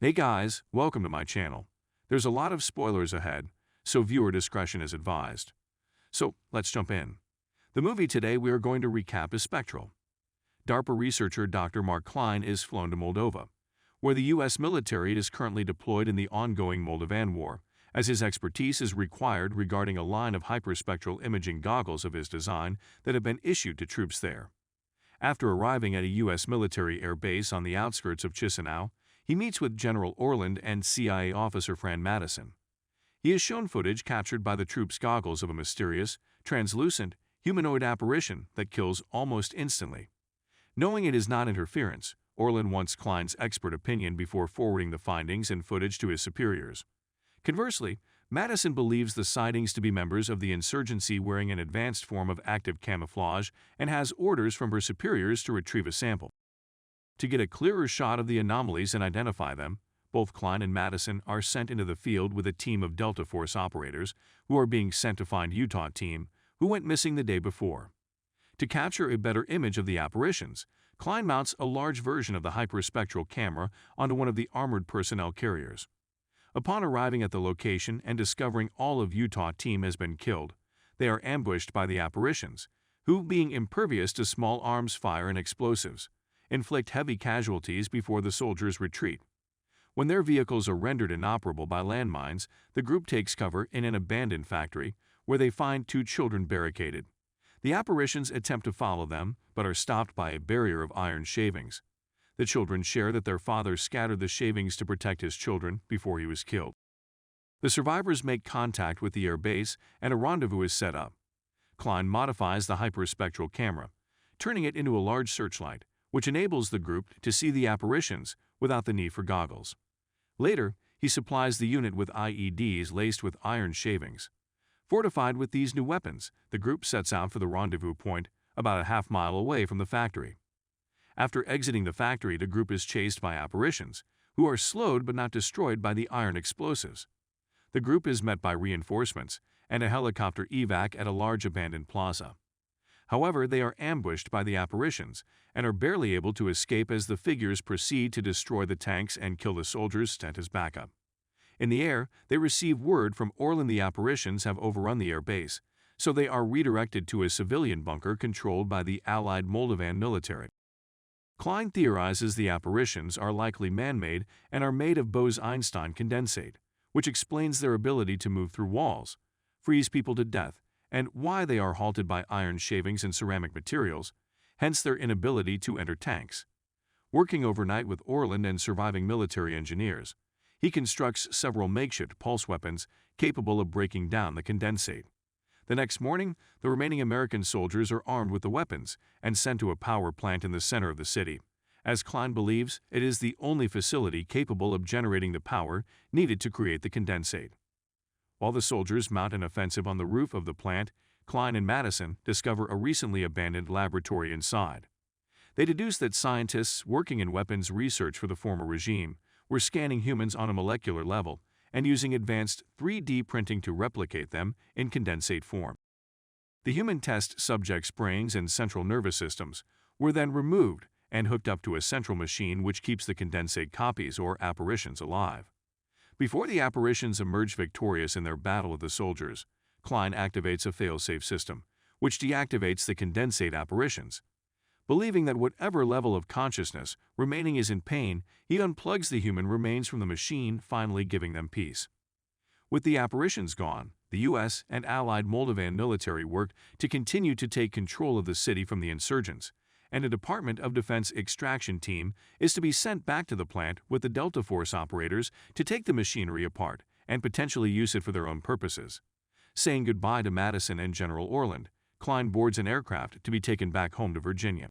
Hey guys, welcome to my channel. There's a lot of spoilers ahead, so viewer discretion is advised. So let's jump in. The movie today we are going to recap is Spectral. DARPA researcher Dr. Mark Klein is flown to Moldova, where the U.S. military is currently deployed in the ongoing Moldovan war, as his expertise is required regarding a line of hyperspectral imaging goggles of his design that have been issued to troops there. After arriving at a U.S. military air base on the outskirts of Chisinau, he meets with General Orland and CIA officer Fran Madison. He is shown footage captured by the troops' goggles of a mysterious, translucent, humanoid apparition that kills almost instantly. Knowing it is not interference, Orland wants Klein's expert opinion before forwarding the findings and footage to his superiors. Conversely, Madison believes the sightings to be members of the insurgency wearing an advanced form of active camouflage and has orders from her superiors to retrieve a sample. To get a clearer shot of the anomalies and identify them, both Klein and Madison are sent into the field with a team of Delta Force operators who are being sent to find Utah team who went missing the day before. To capture a better image of the apparitions, Klein mounts a large version of the hyperspectral camera onto one of the armored personnel carriers. Upon arriving at the location and discovering all of Utah team has been killed, they are ambushed by the apparitions, who, being impervious to small arms fire and explosives, inflict heavy casualties before the soldiers retreat. When their vehicles are rendered inoperable by landmines, the group takes cover in an abandoned factory, where they find two children barricaded. The apparitions attempt to follow them, but are stopped by a barrier of iron shavings. The children share that their father scattered the shavings to protect his children before he was killed. The survivors make contact with the air base and a rendezvous is set up. Klein modifies the hyperspectral camera, turning it into a large searchlight, which enables the group to see the apparitions without the need for goggles. Later, he supplies the unit with IEDs laced with iron shavings. Fortified with these new weapons, the group sets out for the rendezvous point about a half-mile away from the factory. After exiting the factory, the group is chased by apparitions, who are slowed but not destroyed by the iron explosives. The group is met by reinforcements and a helicopter evac at a large abandoned plaza. However, they are ambushed by the apparitions and are barely able to escape as the figures proceed to destroy the tanks and kill the soldiers sent as backup. In the air, they receive word from Orland the apparitions have overrun the air base, so they are redirected to a civilian bunker controlled by the Allied Moldovan military. Klein theorizes the apparitions are likely man-made and are made of Bose-Einstein condensate, which explains their ability to move through walls, freeze people to death, and why they are halted by iron shavings and ceramic materials, hence their inability to enter tanks. Working overnight with Orland and surviving military engineers, he constructs several makeshift pulse weapons capable of breaking down the condensate. The next morning, the remaining American soldiers are armed with the weapons and sent to a power plant in the center of the city, as Klein believes it is the only facility capable of generating the power needed to create the condensate. While the soldiers mount an offensive on the roof of the plant, Klein and Madison discover a recently abandoned laboratory inside. They deduce that scientists working in weapons research for the former regime were scanning humans on a molecular level and using advanced 3D printing to replicate them in condensate form. The human test subjects' brains and central nervous systems were then removed and hooked up to a central machine which keeps the condensate copies or apparitions alive. Before the apparitions emerge victorious in their battle with the soldiers, Klein activates a failsafe system, which deactivates the condensate apparitions. Believing that whatever level of consciousness remaining is in pain, he unplugs the human remains from the machine, finally giving them peace. With the apparitions gone, the U.S. and Allied Moldovan military worked to continue to take control of the city from the insurgents, and a Department of Defense extraction team is to be sent back to the plant with the Delta Force operators to take the machinery apart and potentially use it for their own purposes. Saying goodbye to Madison and General Orland, Klein boards an aircraft to be taken back home to Virginia.